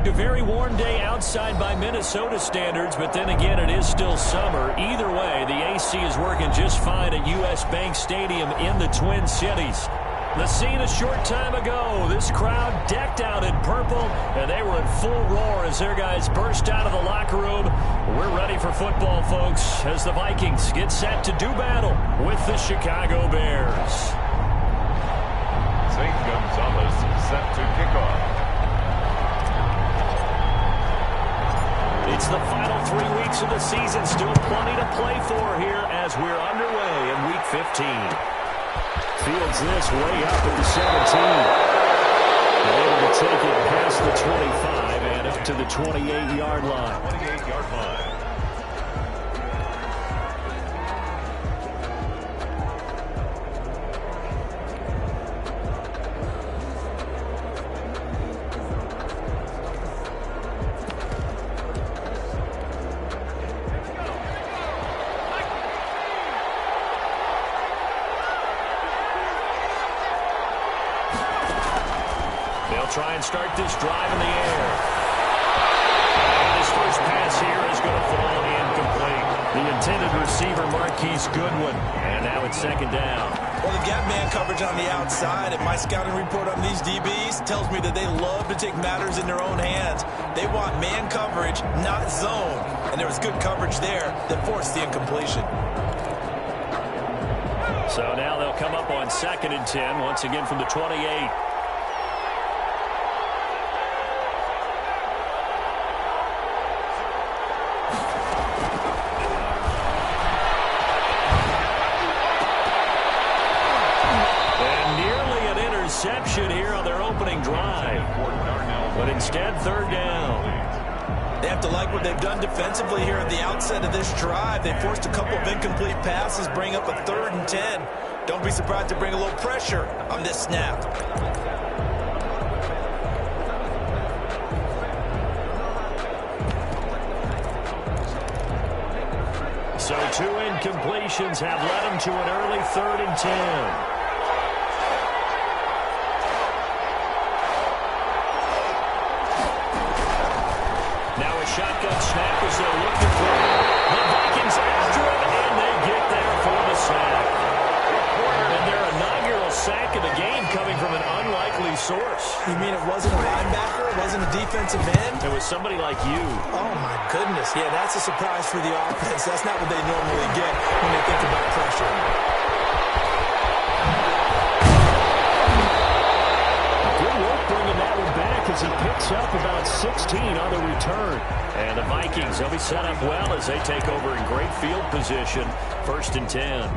A very warm day outside by Minnesota standards, but then again, it is still summer. Either way, the AC is working just fine at U.S. Bank Stadium in the Twin Cities. The scene a short time ago, this crowd decked out in purple, and they were in full roar as their guys burst out of the locker room. We're ready for football, folks, as the Vikings get set to do battle with the Chicago Bears. St. Gonzalez set to kick off. It's the final 3 weeks of the season. Still plenty to play for here as we're underway in Week 15. Fields this way up at the 17. Able to take it past the 25 and up to the 28-yard line. 28-yard line. Try and start this drive in the air. And his first pass here is going to fall incomplete. The intended receiver, Marquise Goodwin. And now it's second down. Well, the gap man coverage on the outside, and my scouting report on these DBs tells me that they love to take matters in their own hands. They want man coverage, not zone. And there was good coverage there that forced the incompletion. So now they'll come up on 2nd and 10, once again from the 28. Here on their opening drive, but instead third down. They have to like what they've done defensively here at the outset of this drive. They forced a couple of incomplete passes, bring up a 3rd and 10. Don't be surprised to bring a little pressure on this snap. So 2 incompletions have led them to an early 3rd and 10. Shotgun snap as they're looking for it. The Vikings after him, and they get there for the sack. And their inaugural sack of the game coming from an unlikely source. You mean it wasn't a linebacker? It wasn't a defensive end? It was somebody like you. Oh, my goodness. Yeah, that's a surprise for the offense. That's not what they normally get when they think about pressure. Bringing that one back as he picks up about 16 on the return. And the Vikings, they'll be set up well as they take over in great field position. 1st and 10.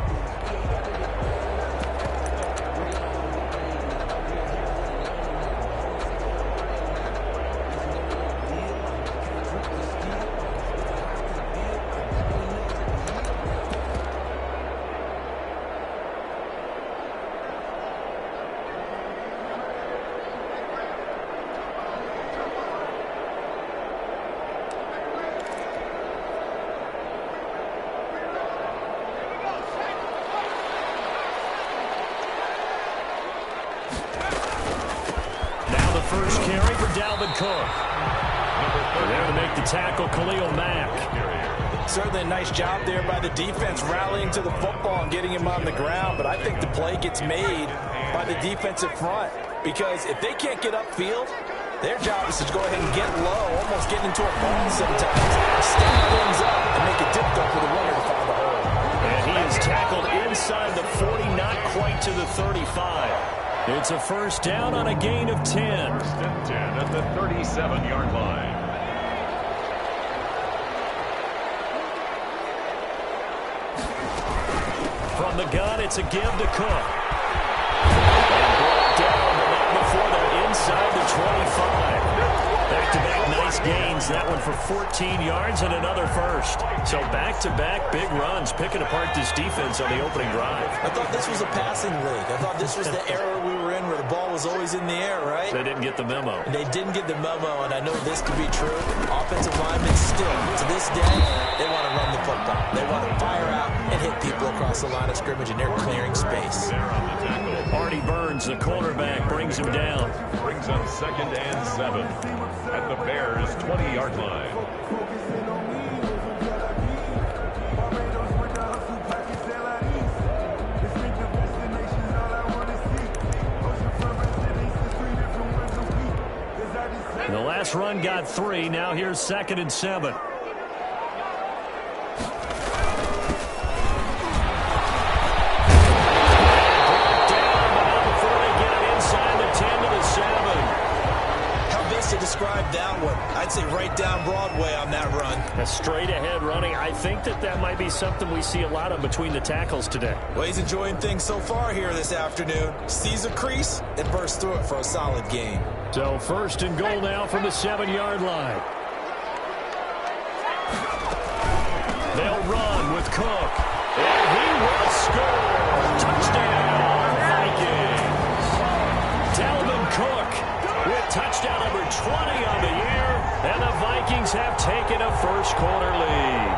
First carry for Dalvin Cook. There to make the tackle, Khalil Mack. Certainly a nice job there by the defense rallying to the football and getting him on the ground, but I think the play gets made by the defensive front because if they can't get upfield, their job is to go ahead and get low, almost get into a ball sometimes, stack things up, and make a dip up with a runner to find the hole. And he is tackled inside the 40, not quite to the 35. It's a first down on a gain of 10. 1st and 10 at the 37-yard line. From the gun, it's a give to Cook. And brought down, but not before they're inside the 25. Back-to-back nice gains. That one for 14 yards and another first. So back-to-back big runs, picking apart this defense on the opening drive. I thought this was a passing league. I thought this was the era we were in where the ball was always in the air, right? They didn't get the memo. They didn't get the memo, and I know this to be true. Offensive linemen still, to this day, they want to run the football. They want to fire out and hit people across the line of scrimmage, and they're clearing space. There on the tackle. Artie Burns, the cornerback, brings him down. Brings up 2nd and 7 at the Bears' 20-yard line. The last run got 3. Now here's 2nd and 7. To describe that one, I'd say right down Broadway on that run. A straight ahead running. I think that might be something we see a lot of between the tackles today. Well, he's enjoying things so far here this afternoon. Sees a crease and bursts through it for a solid gain. So 1st and goal now from the 7-yard line. They'll run with Cook. And he will score. Touchdown, Vikings. Dalvin Cook with touchdown number 20 on the year, and the Vikings have taken a first-quarter lead.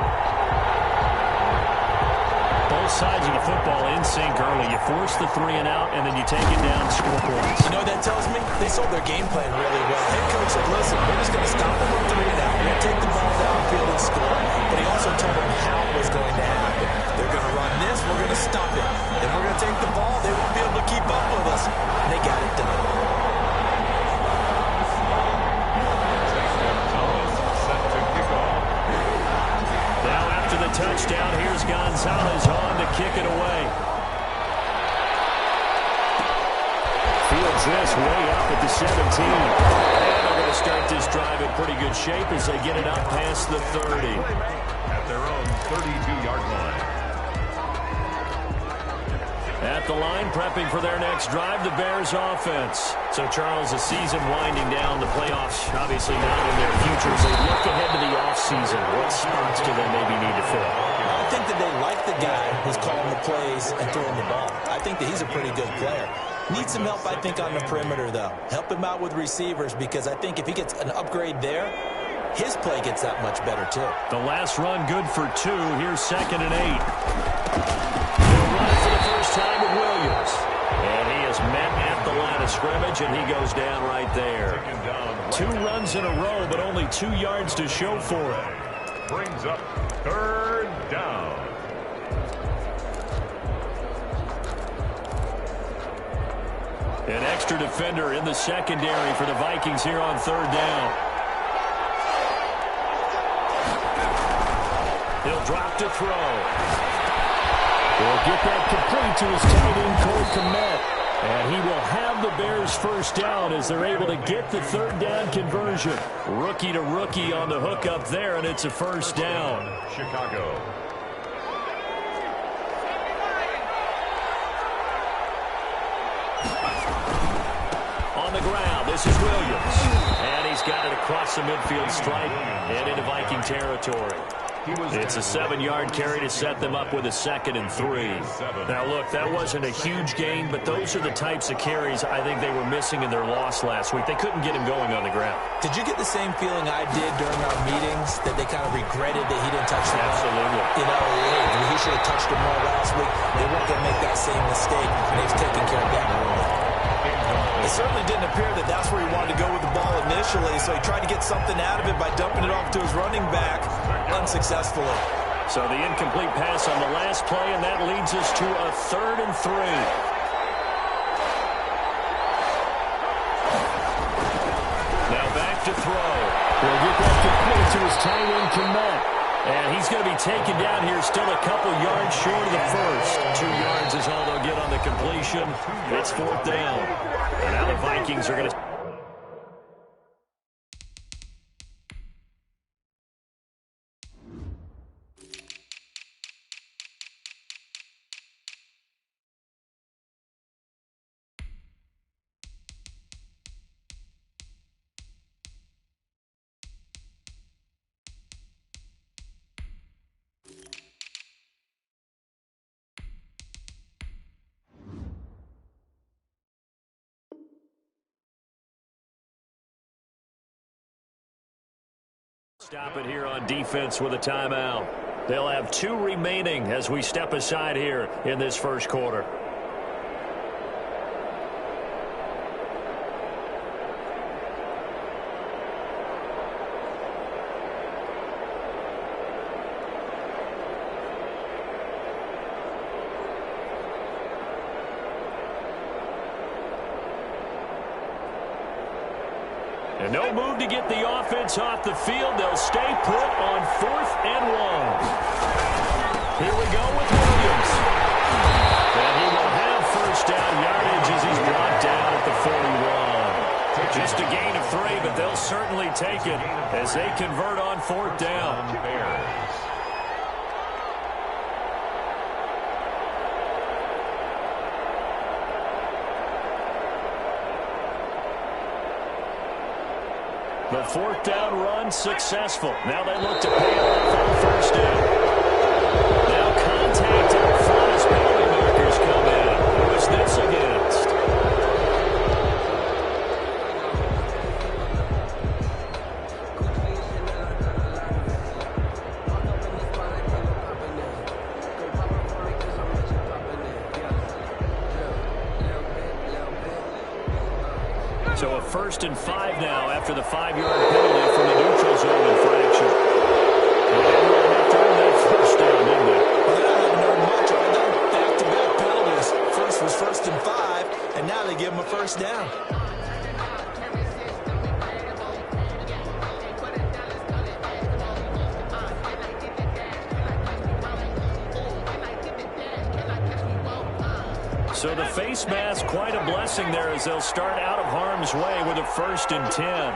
Both sides of the football in sync early. You force the 3-and-out, and then you take it down, score points. You know what that tells me? They sold their game plan really well. Head coach said, listen, we're just going to stop them on 3-and-out. We're going to take the ball downfield and score. But he also told them how it was going to happen. They're going to run this, we're going to stop it. Then we're going to take the ball, they won't be able to keep up with us. And they got it done. Touchdown. Here's Gonzalez on to kick it away. Fields this way up at the 17. And they're going to start this drive in pretty good shape as they get it up past the 30. At their own 32-yard line. At the line, prepping for their next drive, the Bears offense. So, Charles, the season winding down, the playoffs obviously not in their futures. They look ahead to the offseason. What spots do they maybe need to fill? I think that they like the guy who's calling the plays and throwing the ball. I think that he's a pretty good player. Needs some help, I think, on the perimeter, though. Help him out with receivers, because I think if he gets an upgrade there, his play gets that much better, too. The last run good for 2. Here's 2nd and 8. For the first time with Williams. And he is met at the line of scrimmage, and he goes down right there. 2 runs in a row, but only 2 yards to show for it. Brings up 3rd down. An extra defender in the secondary for the Vikings here on 3rd down. He'll drop to throw. He'll get that complete to his tight end, Cole Kmet. And he will have the Bears first down as they're able to get the 3rd down conversion. Rookie to rookie on the hook up there, and it's a first down. Chicago. On the ground, this is Williams. And he's got it across the midfield stripe and into Viking territory. It's a 7-yard carry to set them up with a 2nd and 3. Now, look, that wasn't a huge gain, but those are the types of carries I think they were missing in their loss last week. They couldn't get him going on the ground. Did you get the same feeling I did during our meetings, that they kind of regretted that he didn't touch the ball? Absolutely. You know, hey, he should have touched it more last week. They weren't going to make that same mistake, and they've taken care of that early. It certainly didn't appear that that's where he wanted to go with the ball initially, so he tried to get something out of it by dumping it off to his running back unsuccessfully. So the incomplete pass on the last play, and that leads us to a 3rd and 3. Now back to throw. He'll get that complete to his tight end, Kmet. And he's going to be taken down here, still a couple yards short of the first. 2 yards is all they'll get on the completion. It's 4th down. And now the Vikings are going to... Stop it here on defense with a timeout. They'll have 2 remaining as we step aside here in this first quarter. And no move to get the offense off the field. They'll stay put on 4th and 1. Here we go with Williams. And he will have first down yardage as he's brought down at the 41. Just a gain of 3, but they'll certainly take it as they convert on 4th down. The 4th down run successful. Now they look to pay it off on 1st down. Now contact up front as penalty markers come in. Who is this against? So a 1st and 5 now after the 5-yard penalty from the neutral zone infraction. They didn't really have to earn that 1st down, did they? Well, they haven't earned much, are they? Back-to-back penalties. First was 1st and 5, and now they give them a 1st down. So the face mask, quite a blessing there as they'll start out of harm's way with a 1st and 10.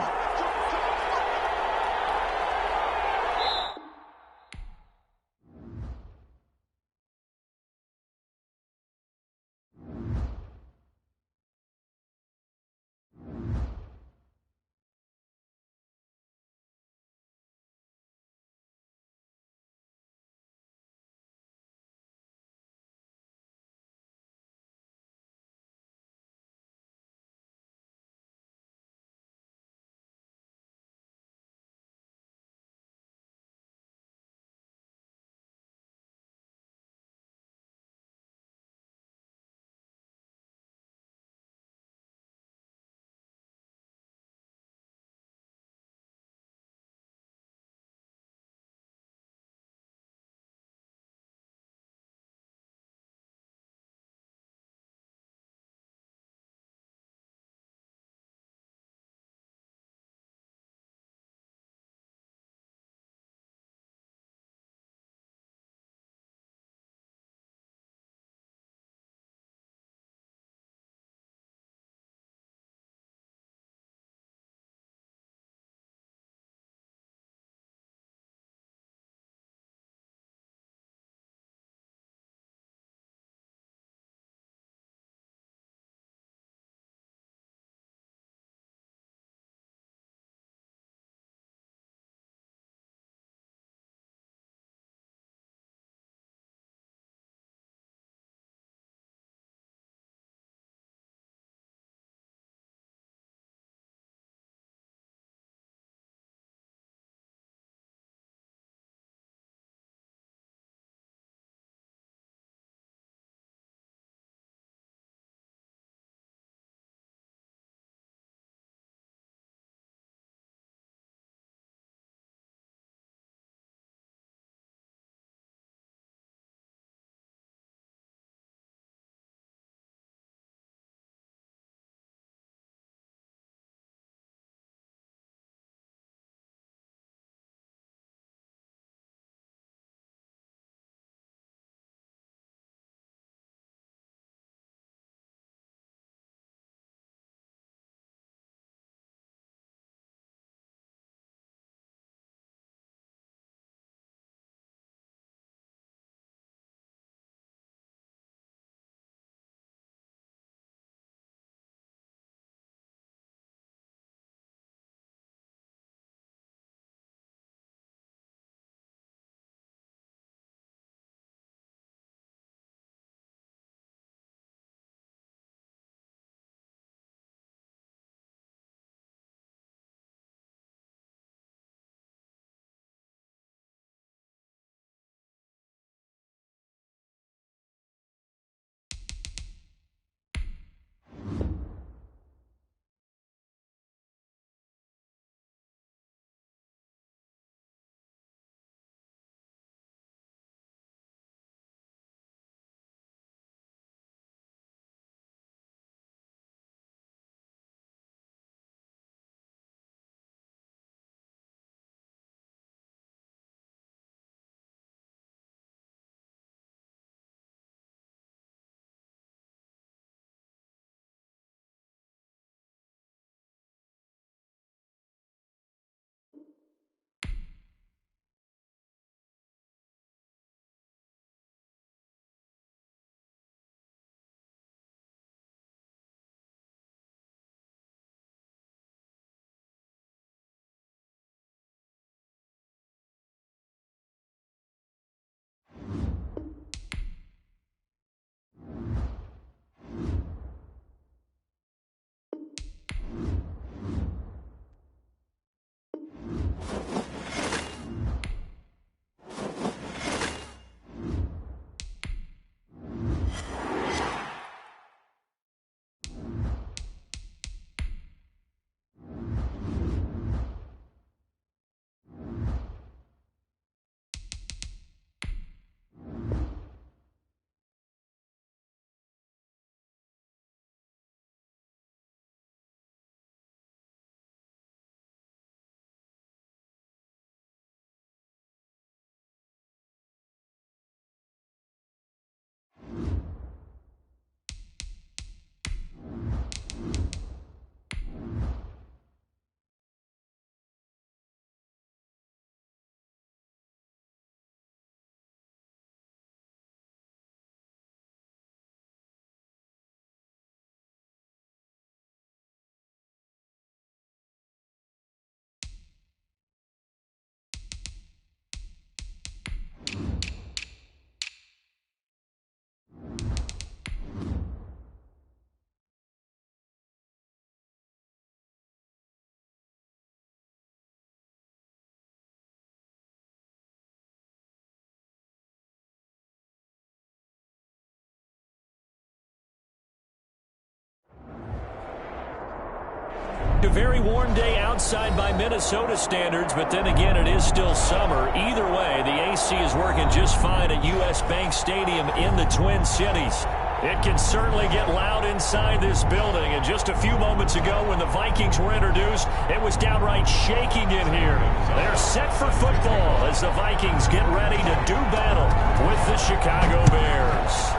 A very warm day outside by Minnesota standards, but then again, it is still summer. Either way, the AC is working just fine at U.S. Bank Stadium in the Twin Cities. It can certainly get loud inside this building, and just a few moments ago when the Vikings were introduced, it was downright shaking in here. They're set for football as the Vikings get ready to do battle with the Chicago Bears.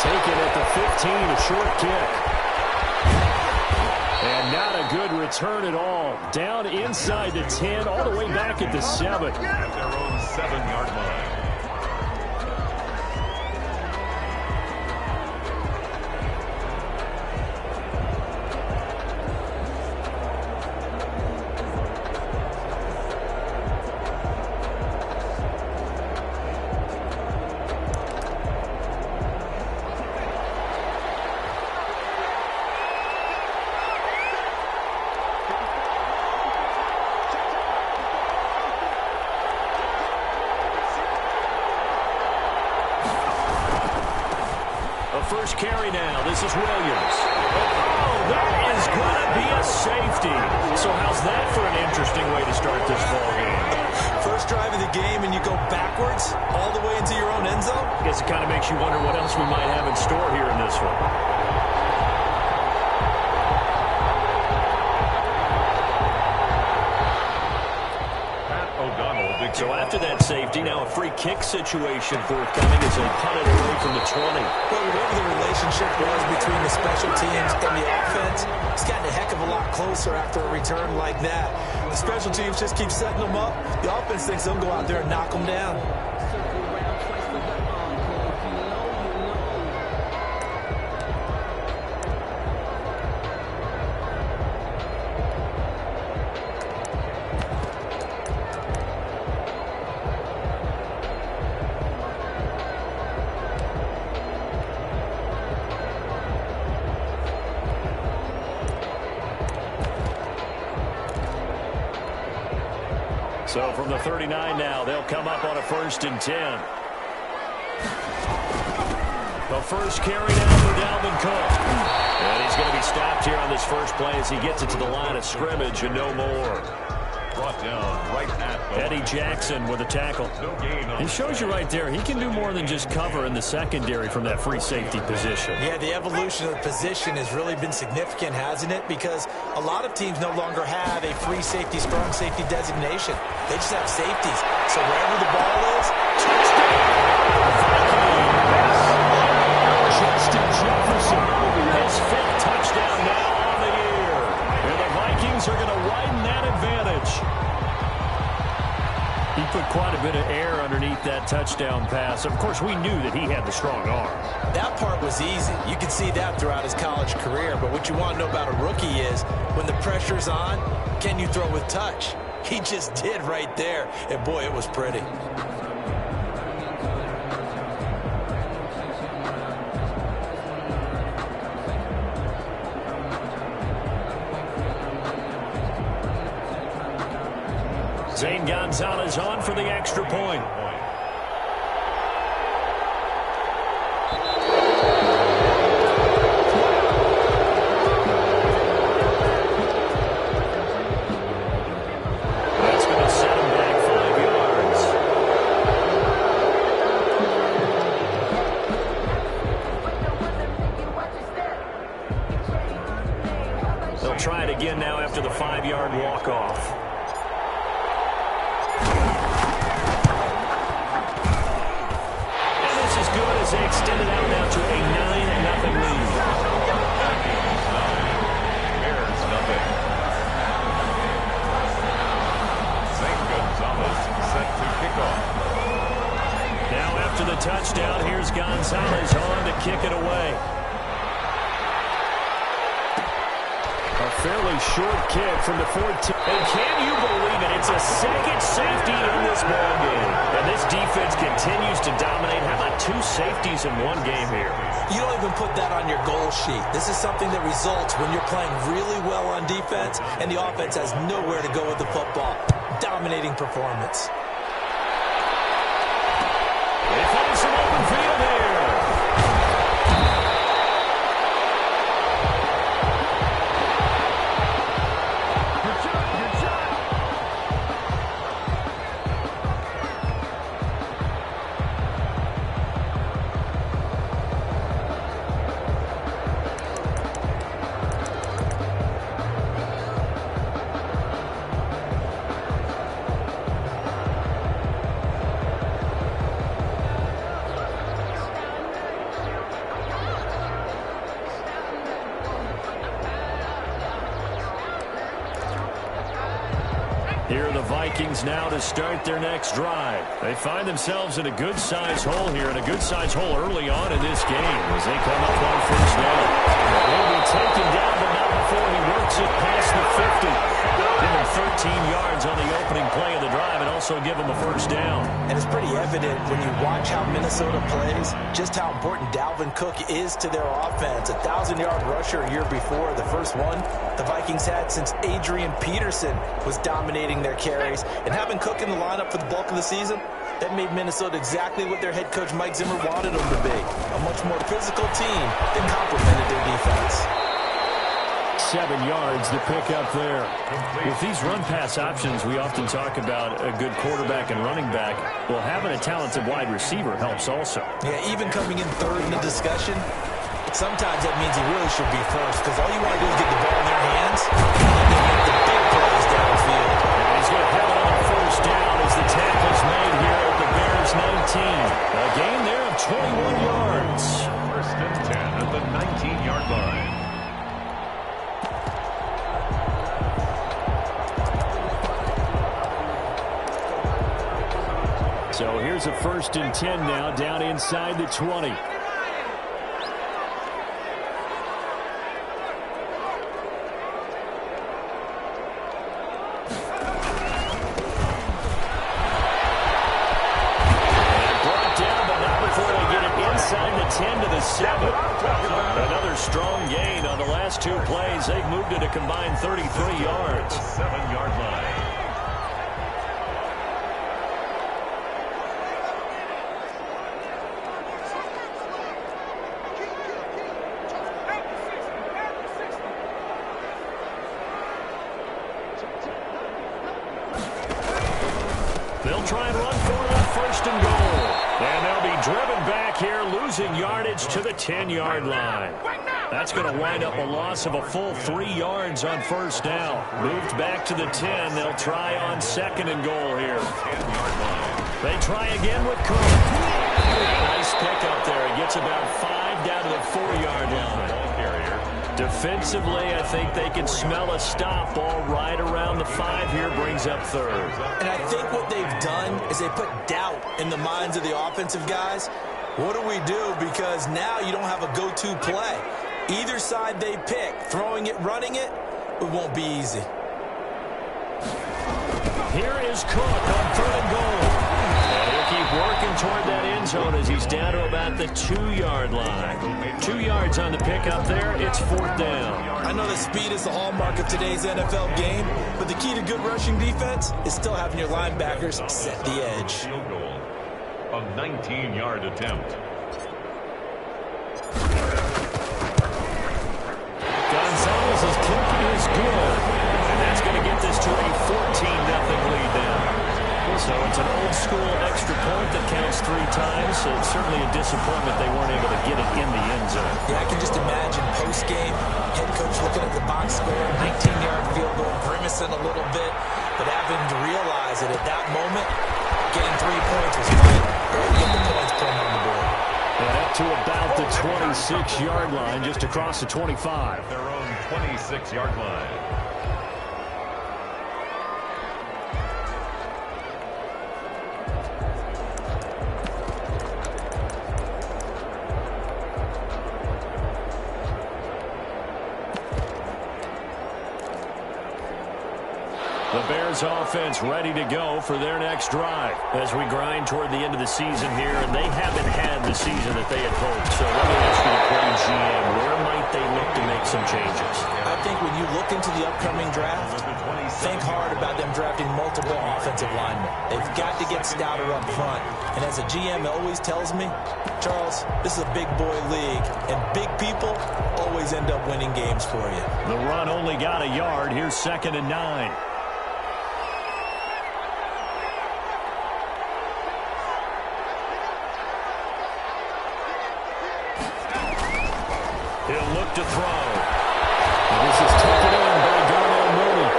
Taken at the 15, a short kick. And not a good return at all. Down inside the 10, all the way back at the 7. At their own 7-yard line. First carry now. This is Williams. Oh, that is going to be a safety. So how's that for an interesting way to start this ball game? First drive of the game and you go backwards all the way into your own end zone? I guess it kind of makes you wonder what else we might have in store here in this one. So after that safety, now a free kick situation forthcoming as they punt it away from the 20. Well, whatever the relationship was between the special teams and the offense, it's gotten a heck of a lot closer after a return like that. The special teams just keep setting them up. The offense thinks they'll go out there and knock them down. So from the 39 now, they'll come up on a 1st and 10. The first carry now for Dalvin Cook. And he's going to be stopped here on this first play as he gets it to the line of scrimmage and no more. Brought down right at the Eddie Jackson with a tackle. No gain on He shows you right there, he can do more than just cover in the secondary from that free safety position. Yeah, the evolution of the position has really been significant, hasn't it? Because a lot of teams no longer have a free safety, strong safety designation. They just have safeties. So wherever the ball is, touchdown! Justin Jefferson, his 5th touchdown now on the year. And the Vikings are going to widen that advantage. He put quite a bit of air underneath that touchdown pass. Of course, we knew that he had the strong arm. That part was easy. You could see that throughout his college career. But what you want to know about a rookie is when the pressure's on, can you throw with touch? He just did right there. And boy, it was pretty. Zane Gonzalez on for the extra point. That's going to set him back 5 yards. They'll try it again now after the 5-yard walk-off. They extended out now to a 9-0 lead. Bears nothing. St. Gonzalez set to kick off. Now after the touchdown, here's Gonzalez on to kick it away. A fairly short kick from the 14. And can you believe it? It's a second safety in this ball game. And this defense continues to dominate. How about 2 safeties in one game here? You don't even put that on your goal sheet. This is something that results when you're playing really well on defense and the offense has nowhere to go with the football. Dominating performance. They find some open field here. Here are the Vikings now to start their next drive. They find themselves in a good-sized hole here, and a good-sized hole early on in this game as they come up on first down. He'll be taken down, but not before he works it past the 50. Give him 13 yards on the opening play of the drive and also give him a first down. And it's pretty evident when you watch how Minnesota plays just how important Dalvin Cook is to their offense. A 1,000-yard rusher a year before, the first one the Vikings had since Adrian Peterson was dominating their carries. And having Cook in the lineup for the bulk of the season, that made Minnesota exactly what their head coach Mike Zimmer wanted them to be. A much more physical team that complemented their defense. 7 yards to pick up there. With these run-pass options, we often talk about a good quarterback and running back. Well, having a talented wide receiver helps also. Yeah, even coming in third in the discussion, sometimes that means he really should be first, because all you want to do is get the ball in their hands and then make the big plays downfield. And he's going to have it on first down as the tackle's made here at the Bears 19. A gain there of 21 yards. First and 10 at the 19-yard line. So here's a first and 10 now down inside the 20. Another strong gain on the last two plays. They've moved it a combined 33 yards. 7-yard line. They'll try and run for it on first and goal. And they'll be driven back here, losing yardage to the 10-yard line. That's going to wind up a loss of a full 3 yards on first down. Moved back to the 10. They'll try on second and goal here. They try again with Cook. Nice pick up there. He gets about 5 down to the 4-yard line. Defensively, I think they can smell a stop ball right around the 5 here, brings up third. And I think what they've done is they put doubt in the minds of the offensive guys. What do we do? Because now you don't have a go-to play. Either side they pick, throwing it, running it, it won't be easy. Here is Cook on third and goal. And he'll keep working toward that end zone as he's down to about the 2-yard line. 2 yards on the pickup there. It's fourth down. I know that speed is the hallmark of today's NFL game, but the key to good rushing defense is still having your linebackers set the edge. Field goal. A 19-yard attempt. Gonzalez's kick is good. And that's going to get this to a 14-0 lead now. So it's an old-school extra point that counts 3 times. So it's certainly a disappointment they weren't able to get it in the end zone. Yeah, I can just imagine post-game, head coach looking at the box score, 19-yard field goal, grimacing a little bit, but having to realize that at that moment, getting 3 points was vital. Get the points put on the board. And up to about the 26-yard line, just across the 25. Their own 26-yard line. The Bears offense ready to go for their next drive as we grind toward the end of the season here, and they haven't had the season that they had hoped. So let me ask you, the playing GM, where might they look to make some changes? I think when you look into the upcoming draft, think hard about them drafting multiple offensive linemen. They've got to get stouter up front. And as a GM always tells me, Charles, this is a big boy league, and big people always end up winning games for you. The run only got a yard. Here's 2nd and 9. He'll look to throw. And this is taken in by Darnell Mooney.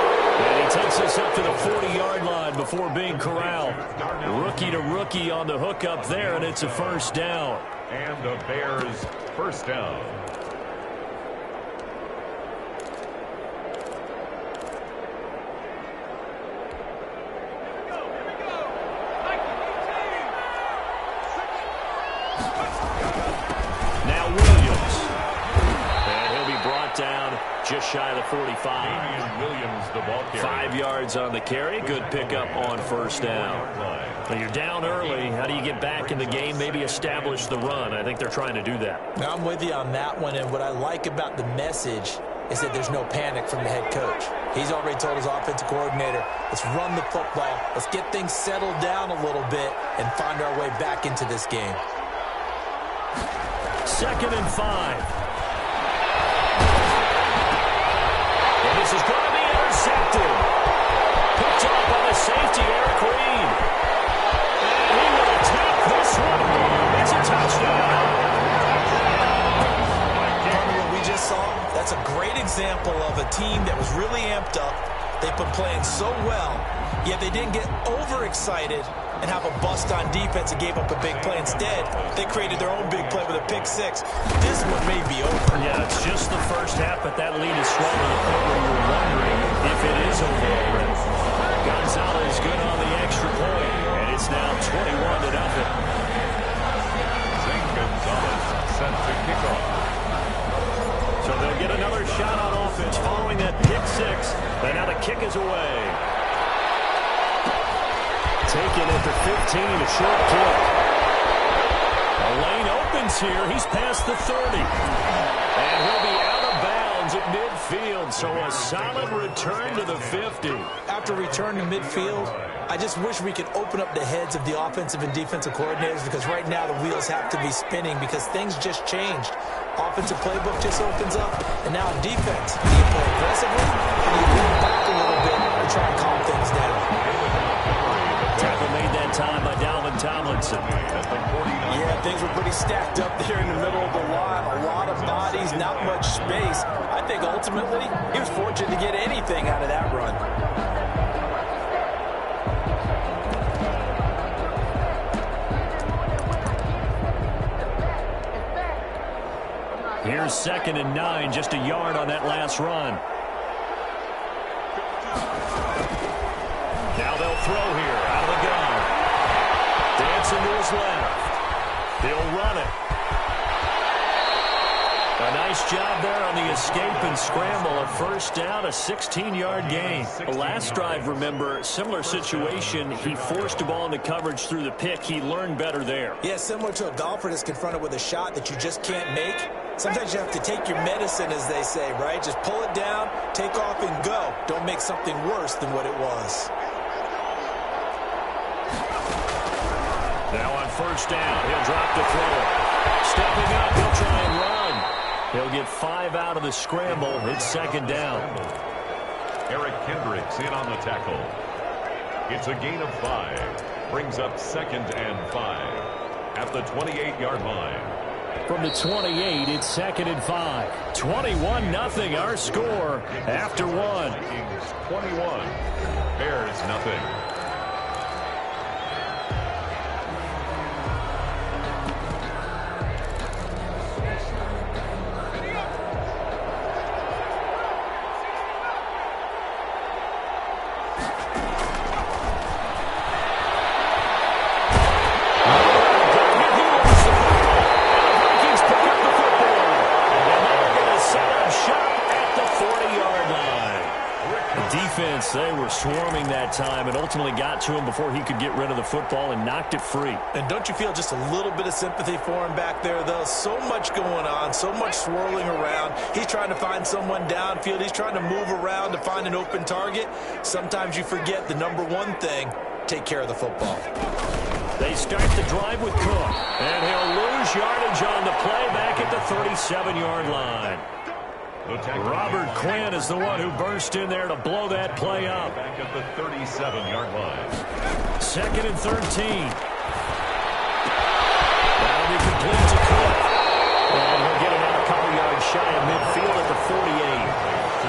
And he takes us up to the 40-yard line before being corralled. Rookie to rookie on the hook up there, and it's a first down. And the Bears first down. shy of the 45. Damian Williams, the ball carrier. 5 yards on the carry. Good pickup on first down. When you're down early, how do you get back in the game, maybe establish the run? I think they're trying to do that. Now, I'm with you on that one, and what I like about the message is that there's no panic from the head coach. He's already told his offensive coordinator, let's run the football, let's get things settled down a little bit and find our way back into this game. 2nd and 5. And this is going to be intercepted. Picked up by the safety, Eric Reed. And he will attack this one. It's a touchdown. What we just saw, that's a great example of a team that was really amped up. They've been playing so well, yet they didn't get overexcited and have a bust on defense and gave up a big play. Instead, they created their own big play with a pick six. This one may be over. Yeah, it's just the first half, but that lead is strong to the point where you're wondering if it is over already. Gonzalez good on the extra point, and it's now 21-0. Zane Gonzalez set to kick off. So they'll get another shot on offense following that pick six. And now the kick is away. Taken at the 15, a short kick. A lane opens here. He's past the 30. And he'll be out of bounds at midfield. So a solid return to the 50. After return to midfield, I just wish we could open up the heads of the offensive and defensive coordinators, because right now the wheels have to be spinning because things just changed. Offensive playbook just opens up, and now defense. Do you play aggressively, or do you lean back a little bit and try and calm things down? Tackle made that time by Dalvin Tomlinson. Yeah, things were pretty stacked up there in the middle of the line. A lot of bodies, not much space. I think ultimately he was fortunate to get anything out of that run. Here's 2nd and 9, just a yard on that last run. Now they'll throw here, out of the gun. Dancing to his left. He'll run it. A nice job there on the escape and scramble. A first down, a 16-yard gain. The last drive, remember, similar situation. He forced the ball into coverage through the pick. He learned better there. Yeah, similar to a golfer that's confronted with a shot that you just can't make. Sometimes you have to take your medicine, as they say, right? Just pull it down, take off, and go. Don't make something worse than what it was. Now on first down, he'll drop the throw. Stepping up, he'll try and run. He'll get 5 out of the scramble. It's 2nd down. Eric Kendricks in on the tackle. It's a gain of 5. Brings up 2nd and 5 at the 28-yard line. From the 28, it's 2nd and 5. 21-0 our score after one. Kings 21, Bears nothing. They were swarming that time and ultimately got to him before he could get rid of the football and knocked it free. And don't you feel just a little bit of sympathy for him back there, though? So much going on, so much swirling around. He's trying to find someone downfield. He's trying to move around to find an open target. Sometimes you forget the number one thing, take care of the football. They start the drive with Cook, and he'll lose yardage on the play back at the 37-yard line. Robert Quinn is the one who burst in there to blow that play up. Back at the 37-yard line. 2nd and 13. That'll be complete to Cook. And he'll get about a couple yards shy of midfield at the 48.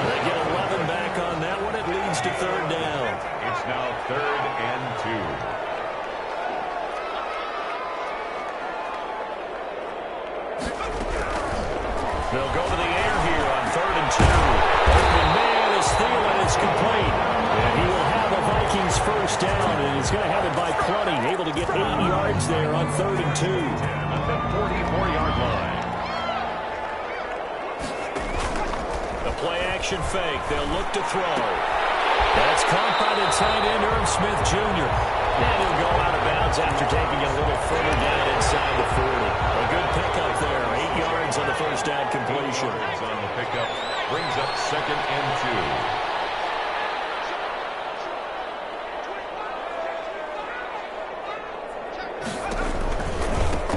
They get 11 back on that one. It leads to 3rd down. It's now 3rd and 2. They'll go to the air here on 3rd and 2. Open man is Thielen is complete. And he will have a Vikings first down, and he's going to have it by plenty. Able to get 8 yards there on 3rd and 2. At the 44-yard line. The play Play-action fake. They'll look to throw. That's caught by the tight end, Irv Smith Jr. And he'll go out of bounds after taking it a little further down inside the 40. A good pickup there. 8 yards on the first down completion. On the pickup brings up 2nd and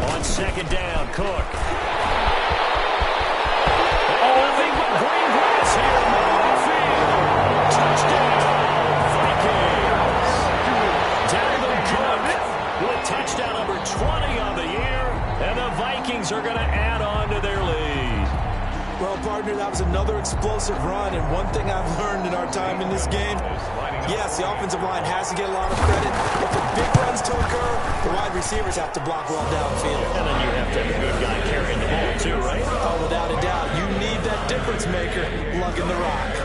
2. On 2nd down, Cook. Nothing but green grass here. Middle of the field. Touchdown, Vikings. Dalvin Cook with touchdown number 20 on the year. And the Vikings are going to add on to their lead. Well, partner, that was another explosive run. And one thing I've learned in our time in this game, yes, the offensive line has to get a lot of credit. But for big runs to occur, the wide receivers have to block well downfield. And then you have to have a good guy carrying the ball too, right? Oh, without a doubt. You need that difference maker lugging the rock.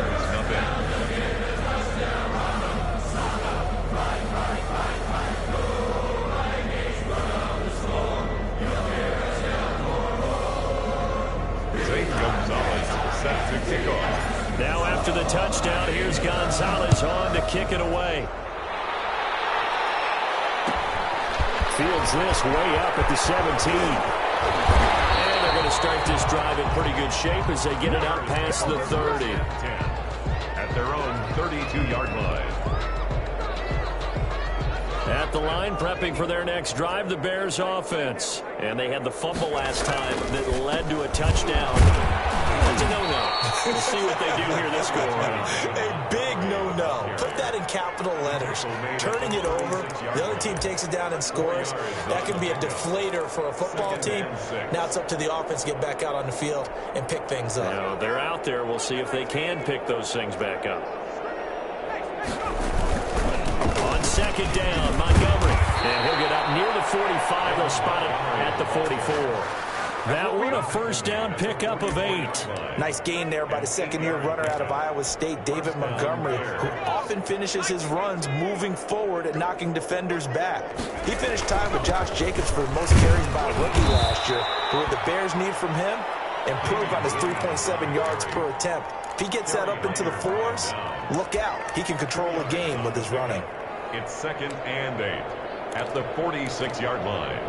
Set to kick off. Now after the touchdown, here's Gonzalez on to kick it away. Fields this way up at the 17. And they're going to start this drive in pretty good shape as they get it out past the 30. 10 at their own 32-yard line. At the line, prepping for their next drive, the Bears offense. And they had the fumble last time that led to a touchdown. That's a no-no. We'll see what they do here this go-around. A big no-no. Put that in capital letters. Turning it over, the other team takes it down and scores. That can be a deflator for a football team. Now it's up to the offense to get back out on the field and pick things up. Now, they're out there. We'll see if they can pick those things back up. On 2nd down, Montgomery. And he'll get up near the 45. They'll spot it at the 44. That one a first down pickup of 8. Nice gain there by the second-year runner out of Iowa State, David Montgomery, who often finishes his runs moving forward and knocking defenders back. He finished tied with Josh Jacobs for the most carries by a rookie last year. But what the Bears need from him, improve on his 3.7 yards per attempt. If he gets that up into the 4s, look out. He can control a game with his running. It's 2nd and 8 at the 46-yard line.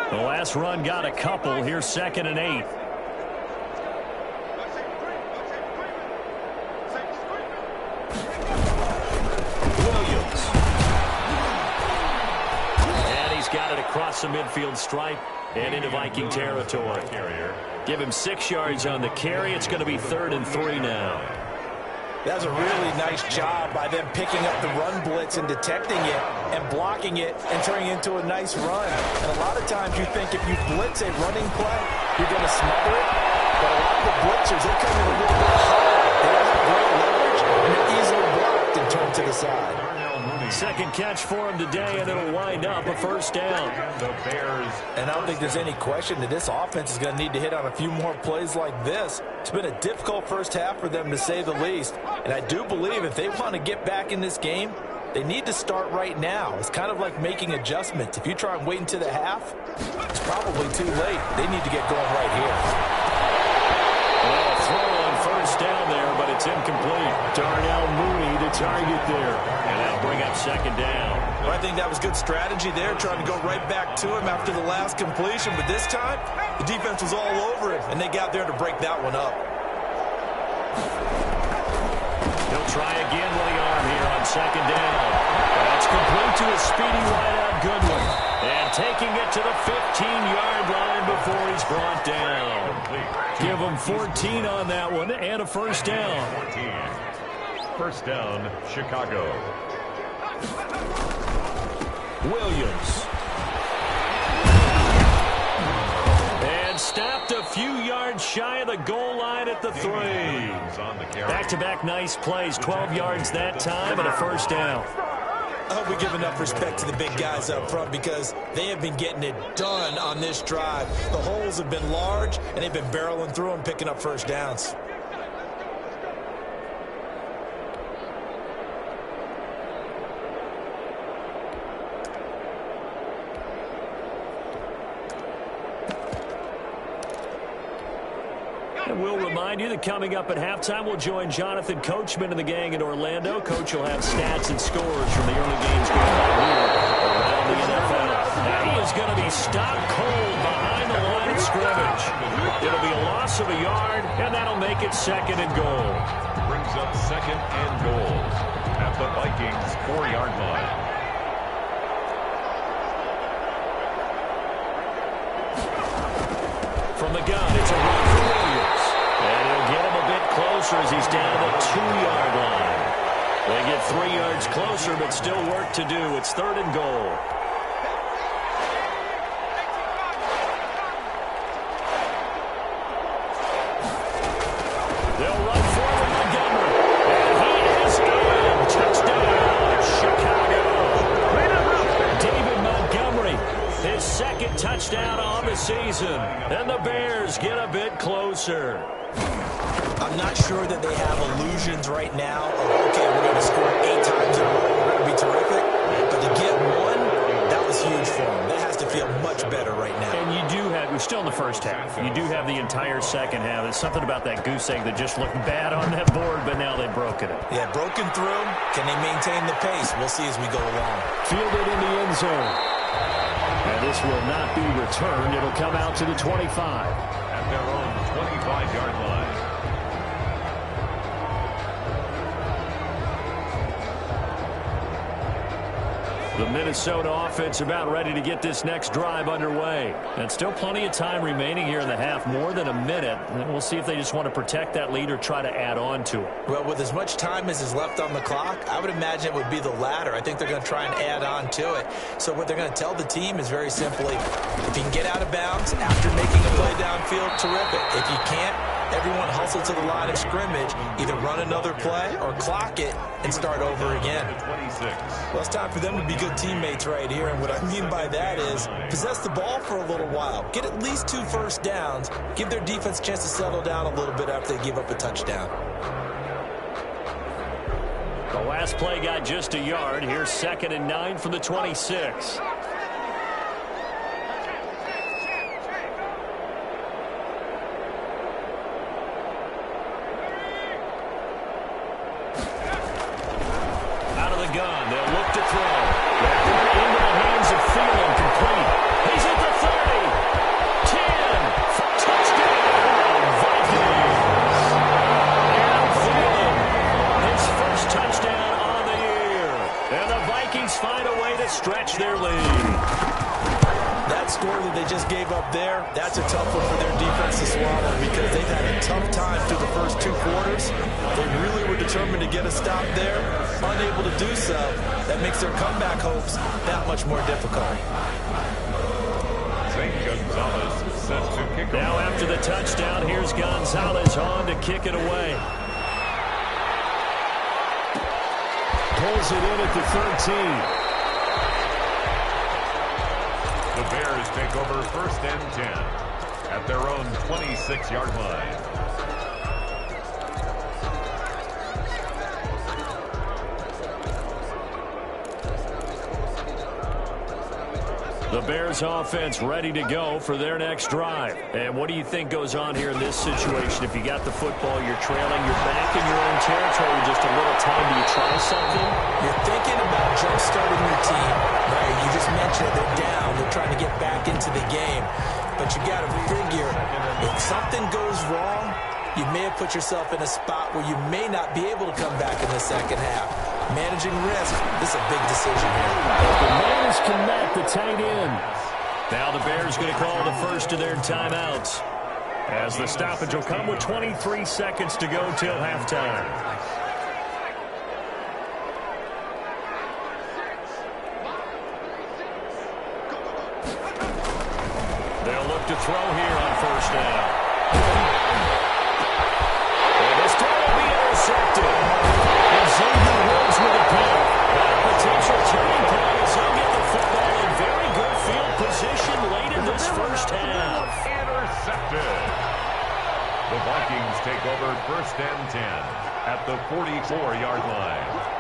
The last run got a couple. Here's 2nd and 8. Williams. And he's got it across the midfield stripe and into Viking territory. Give him 6 yards on the carry. It's going to be 3rd and 3 now. That was a really nice job by them picking up the run blitz and detecting it and blocking it and turning it into a nice run. And a lot of times you think if you blitz a running play, you're going to smother it. But a lot of the blitzers, they come in a little bit hard. They don't have great leverage, and they're easily blocked and turned to the side. Second catch for him today, and it'll wind up a first down. The Bears. And I don't think there's any question that this offense is going to need to hit on a few more plays like this. It's been a difficult first half for them, to say the least. And I do believe if they want to get back in this game, they need to start right now. It's kind of like making adjustments. If you try and wait until the half, it's probably too late. They need to get going right here. Well, a throw on first down there, but it's incomplete. Darnell Mooney to target there. And that'll bring up 2nd down. Well, I think that was good strategy there, trying to go right back to him after the last completion. But this time, the defense was all over him, and they got there to break that one up. He'll try again with the arm here on 2nd down. That's complete to a speedy wideout Goodwin. And taking it to the 15-yard line before he's brought down. Give him 14 on that one and a first down. 14. First down, Chicago. Williams. And stopped a few yards shy of the goal line at the 3. Back-to-back nice plays, 12 yards that time and a first down. I hope we give enough respect to the big guys up front because they have been getting it done on this drive. The holes have been large, and they've been barreling through and picking up first downs. And we'll remind you that coming up at halftime, we'll join Jonathan Coachman and the gang in Orlando. Coach will have stats and scores from the early games going on here around the NFL. Now he is going to be stopped cold behind the line of scrimmage. It'll be a loss of a yard, and that'll make it 2nd and goal. Brings up 2nd and goal at the Vikings 4-yard line. From the gun, it's a run for Williams. And he'll get him a bit closer as he's down the 2-yard line. They get 3 yards closer, but still work to do. It's 3rd and goal. They'll run forward Montgomery. And he is in. Touchdown, Chicago. David Montgomery, his 2nd touchdown on the season. And the Bears get a bit closer. I'm not sure that they have illusions right now of, okay, we're going to score 8 times in a row. We're going to be terrific. But to get 1, that was huge for them. That has to feel much better right now. And you do have, we're still in the first half. You do have the entire second half. There's something about that goose egg that just looked bad on that board, but now they've broken it. Yeah, broken through. Can they maintain the pace? We'll see as we go along. Fielded in the end zone. And this will not be returned. It'll come out to the 25. At their own 25-yard line. The Minnesota offense about ready to get this next drive underway. And still plenty of time remaining here in the half, more than a minute. And we'll see if they just want to protect that lead or try to add on to it. Well, with as much time as is left on the clock, I would imagine it would be the latter. I think they're going to try and add on to it. So what they're going to tell the team is very simply, if you can get out of bounds after making a play downfield, terrific. If you can't, everyone hustle to the line of scrimmage, either run another play or clock it and start over again. Well, it's time for them to be good teammates right here, and what I mean by that is possess the ball for a little while, get at least 2 first downs, give their defense a chance to settle down a little bit after they give up a touchdown. The last play got just a yard. Here's 2nd and 9 from the 26. Gun. They'll look to throw. Into the hands of Thielen, complete. He's at the 30. 10. Touchdown, Vikings. And Thielen, his first touchdown on the year. And the Vikings find a way to stretch their lead. That score that they just gave up there, that's a tough one for their defense to swallow because they've had a tough time through the first 2 quarters. They really were determined to get a stop there, unable to do so. That makes their comeback hopes that much more difficult. St. Gonzalez set to kick off. Now after the touchdown, here's Gonzalez on to kick it away. Pulls it in at the 13. The Bears take over 1st and 10 at their own 26-yard line. The Bears offense ready to go for their next drive. And what do you think goes on here in this situation? If you got the football, you're trailing, you're back in your own territory, just a little time. Do you try something? You're thinking about jump-starting your team, right? You just mentioned they're down. They're trying to get back into the game. But you got to figure, if something goes wrong, you may have put yourself in a spot where you may not be able to come back in the second half. Managing risk, this is a big decision here. The man is Kmet, the tight end. Now the Bears going to call the first of their timeouts, as the stoppage will come with 23 seconds to go till halftime. They'll look to throw here on 1st down. And this time will be intercepted. Xavier Woods with a pick. A potential turning point as he'll get the football in very good field position late in this first half. Intercepted. The Vikings take over 1st and 10 at the 44-yard line.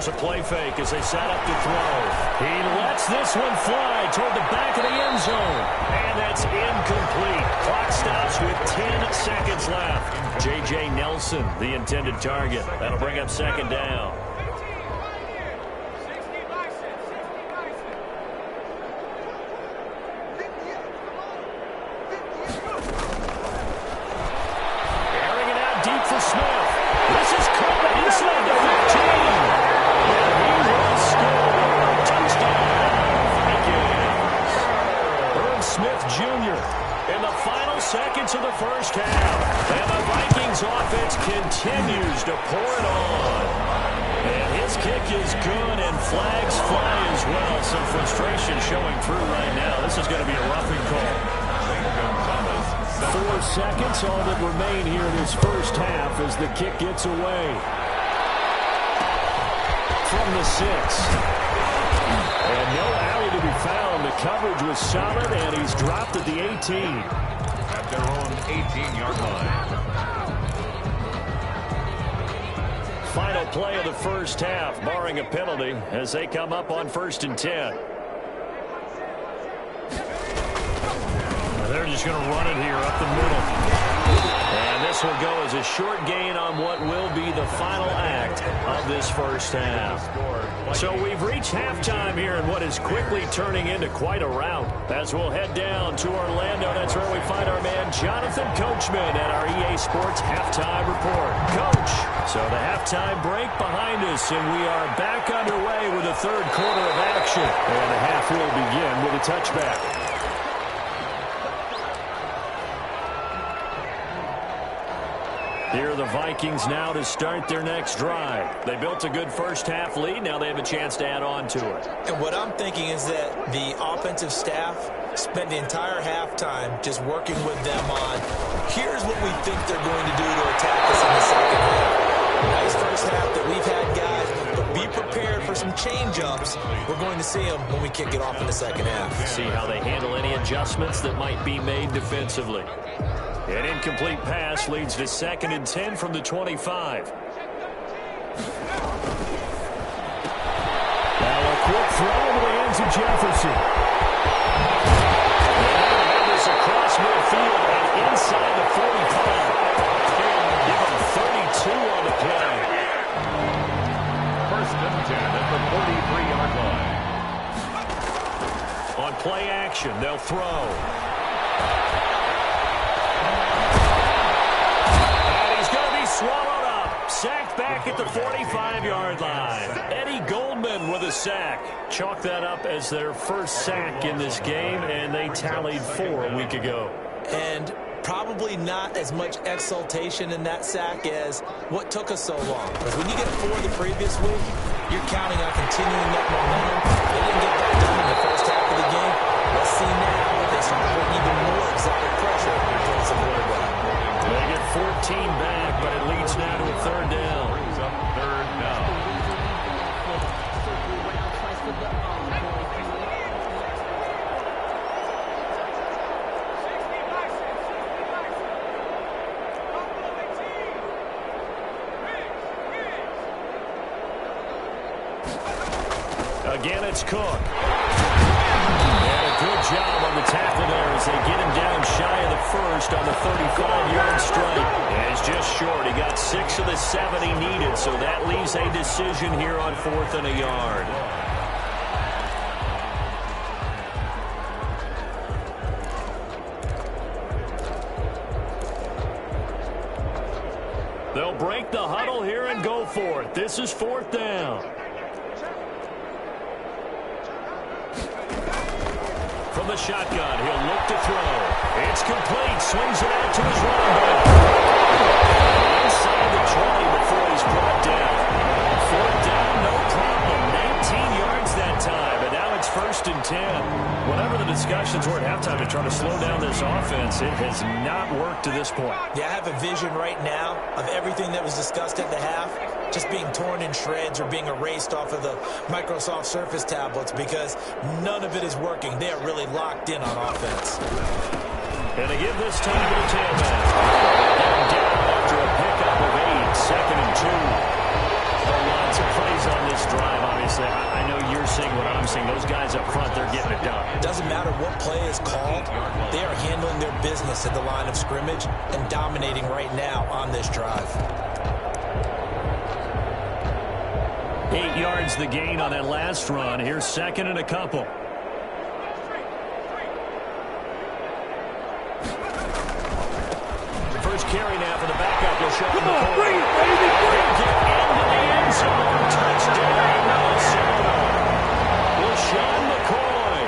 Here's a play fake as they set up to throw. He lets this one fly toward the back of the end zone. And that's incomplete. Clock stops with 10 seconds left. J.J. Nelson, the intended target. That'll bring up second down. Airing it out deep for Smith. This is caught inside the 15. And he will score. Touchdown, Vikings. Herb Smith Jr. in the final seconds of the first half. And the Vikings offense continues to pour it on. And his kick is good, and flags fly as well. Some frustration showing through right now. This is going to be a roughing call. 4 seconds, all that remain here in this first half as the kick gets away. From the 6. And no alley to be found. The coverage was solid, and he's dropped at the 18. At their own 18-yard line. Final play of the first half, barring a penalty, as they come up on 1st and 10. They're just going to run it here up the middle. And this will go as a short gain on what will be the final act of this first half. So we've reached halftime here in what is quickly turning into quite a rout. As we'll head down to Orlando, that's where we find our man Jonathan Coachman at our EA Sports Halftime Report. Coach, so the halftime break behind us, and we are back underway with the third quarter of action. And the half will begin with a touchback. Here are the Vikings now to start their next drive. They built a good first half lead. Now they have a chance to add on to it. And what I'm thinking is that the offensive staff spent the entire halftime just working with them on, here's what we think they're going to do to attack us in the second half. Nice first half that we've had, guys, but be prepared for some change-ups. We're going to see them when we kick it off in the second half. See how they handle any adjustments that might be made defensively. An incomplete pass leads to 2nd and 10 from the 25. Now a quick throw into the hands of Jefferson. And this across midfield and inside the 45. Give him 32 on the play. 1st and 10 at the 43-yard line. On play action, they'll throw. Swallowed up. Sacked back at the 45-yard line. Eddie Goldman with a sack. Chalk that up as their first sack in this game, and they tallied 4 a week ago. And probably not as much exultation in that sack as what took us so long. Because when you get 4 the previous week, you're counting on continuing that momentum. They didn't get that done in the first half of the game. Let's see now if they start putting even more exotic pressure towards the quarterback. They get 14 back, but it leads now to a 3rd down. Brings up 3rd down. Again, it's Cook. Good job on the tackle there as they get him down shy of the first on the 35-yard strike. And he's just short. He got 6 of the 7 he needed, so that leaves a decision here on 4th and a yard. They'll break the huddle here and go for it. This is 4th down. From the shotgun, he'll look to throw. It's complete. Swings it out to his running back. Inside the 20 before he's brought down. 4th down, no problem. 19 yards that time, and now it's 1st and 10. Whatever the discussions were at halftime to try to slow down this offense, it has not worked to this point. Yeah, I have a vision right now of everything that was discussed at the half just being torn in shreds or being erased off of the Microsoft Surface tablets because none of it is working. They are really locked in on offense. And they give this time to the tailback. Down after a pickup of 8, 2nd and 2. Lots of plays on this this drive, obviously, I know you're seeing what I'm seeing. Those guys up front, they're getting it done. Doesn't matter what play is called. They are handling their business at the line of scrimmage and dominating right now on this drive. 8 yards the gain on that last run. Here's second and a couple. First carry now for the backup. Will show Come on, bring it, baby, bring it. Get into the end zone. Touchdown, Minnesota. LaShawn McCoy,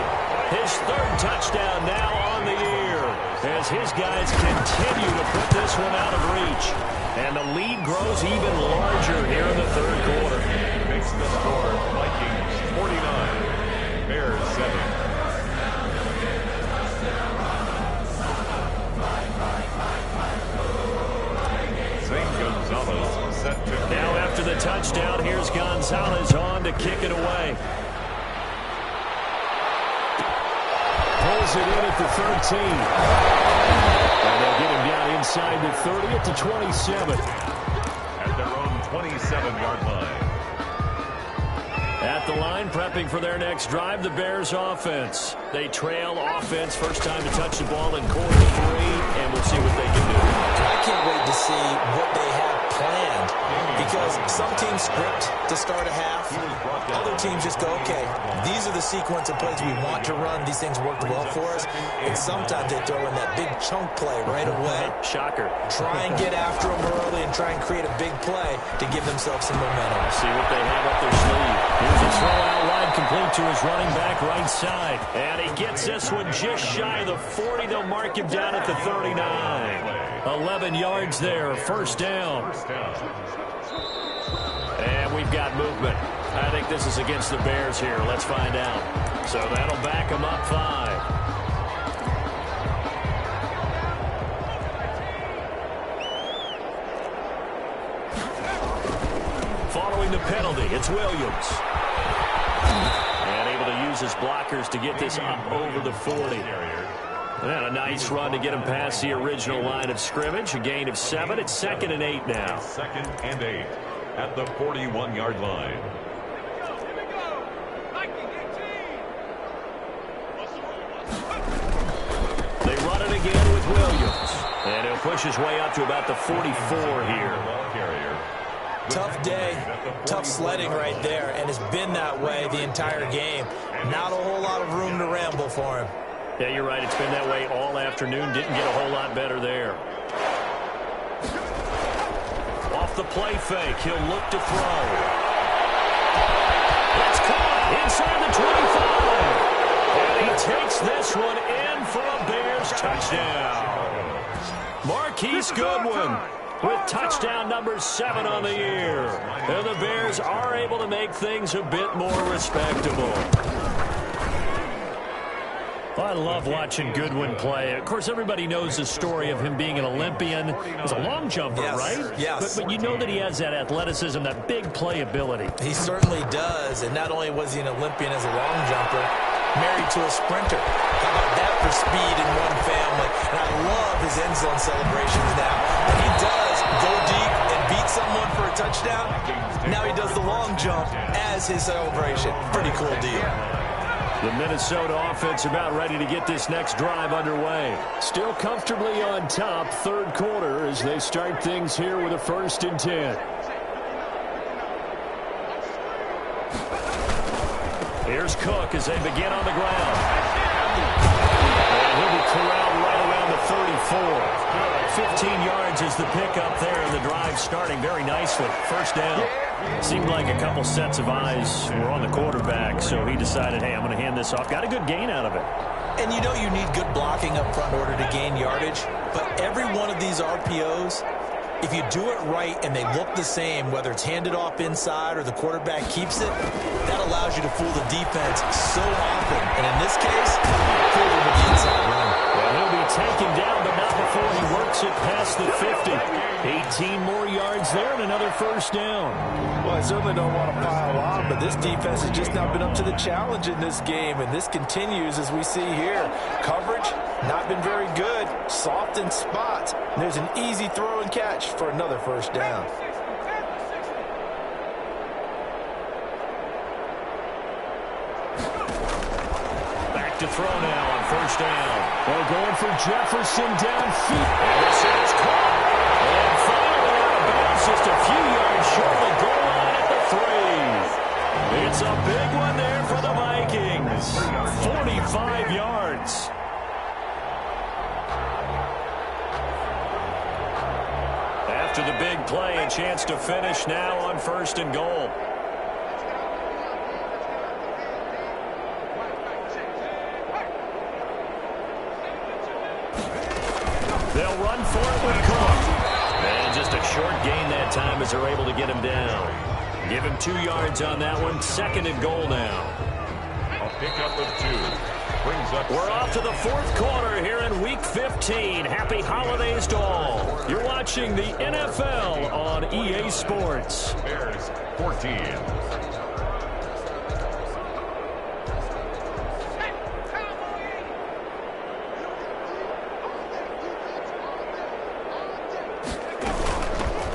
his third touchdown now on the year, as his guys continue to put this one out of reach. And the lead grows even larger here in the third quarter. Makes the score Vikings 49, Bears 7. Now after the touchdown, here's Gonzalez on to kick it away. Pulls it in at the 13. And they'll get him down inside the 30 at the 27. At their own 27-yard line. At the line, prepping for their next drive, the Bears offense. They trail offense, first time to touch the ball in quarter 3, and we'll see what they can do. I can't wait to see what they have planned, because some teams script to start a half. Other teams just go, okay, these are the sequence of plays we want to run. These things worked well for us. And sometimes they throw in that big chunk play right away. Shocker. Try and get after them early and try and create a big play to give themselves some momentum. See what they have up their sleeve. Here's a throw out wide, complete to his running back right side. And he gets this one just shy of the 40. They'll mark him down at the 39. 11 yards there, first down. And we've got movement. I think this is against the Bears here. Let's find out. So that'll back them up 5. Following the penalty, it's Williams. And able to use his blockers to get this up over the 40. And a nice run to get him past the original line of scrimmage. A gain of 7. It's 2nd and 8 now. 2nd and 8 at the 41-yard line. They run it again with Williams. And he'll push his way up to about the 44 here. Tough day, tough sledding right there, and it's been that way the entire game. Not a whole lot of room to ramble for him. Yeah, you're right. It's been that way all afternoon. Didn't get a whole lot better there. Off the play fake, he'll look to throw. It's caught inside the 25. And he takes this one in for a Bears touchdown. Marquise Goodwin with touchdown number 7 on the year. And the Bears are able to make things a bit more respectable. I love watching Goodwin play. Of course, everybody knows the story of him being an Olympian. He's a long jumper, yes, right? Yes. But you know that he has that athleticism, that big play ability. He certainly does. And not only was he an Olympian as a long jumper, married to a sprinter. How about that for speed in one family? And I love his end zone celebrations now. When he does go deep and beat someone for a touchdown, now he does the long jump as his celebration. Pretty cool deal. The Minnesota offense about ready to get this next drive underway. Still comfortably on top, third quarter, as they start things here with a 1st and 10. Here's Cook as they begin on the ground. And he'll be corralled right around the 34. 15 yards is the pickup there, and the drive starting very nicely. First down. Seemed like a couple sets of eyes were on the quarterback, so he decided, hey, I'm going to hand this off. Got a good gain out of it. And you know you need good blocking up front in order to gain yardage, but every one of these RPOs, if you do it right and they look the same, whether it's handed off inside or the quarterback keeps it, that allows you to fool the defense so often. And in this case, fool them with the inside run. Well, he'll be taken down, but not before he works it past the 50. 18 more yards there and another first down. Well, I certainly don't want to pile on, but this defense has just not been up to the challenge in this game, and this continues as we see here. Coverage, not been very good. Soft in spots. And there's an easy throw and catch for another first down. back to throw now on first down. Well, going for Jefferson downfield. This is caught. And finally out of bounds, just a few yards short of the goal line at the 3. It's a big one there for the Vikings. 45 yards. After the big play, a chance to finish now on first and goal. They'll run for it with Cook. And just a short gain that time as they're able to get him down. Give him 2 yards on that one. Second and goal now. A pickup of 2. Brings up. We're off to the fourth quarter here in Week 15. Happy holidays to all. You're watching the NFL on EA Sports. Bears 14.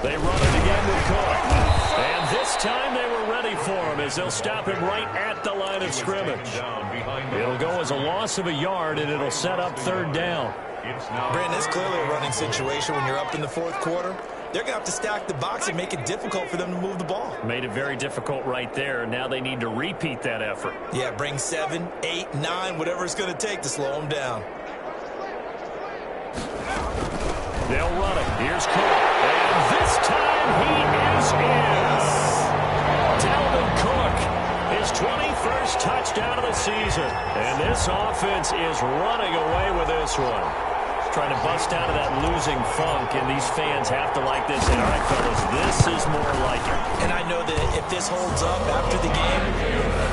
They run it again with Cook. And this time they were ready for him as they'll stop him right at the line of scrimmage. It'll go as a loss of a yard, and it'll set up third down. Brandon, it's clearly a running situation when you're up in the fourth quarter. They're going to have to stack the box and make it difficult for them to move the ball. Made it very difficult right there. Now they need to repeat that effort. Yeah, bring 7, 8, 9, whatever it's going to take to slow them down. They'll run it. Here's Cook. And this time he is in. Dalvin Cook, his 21st touchdown of the season. And this offense is running away with this one. Trying to bust out of that losing funk, and these fans have to like this. And all right, fellas, this is more like it. And I know that if this holds up after the game,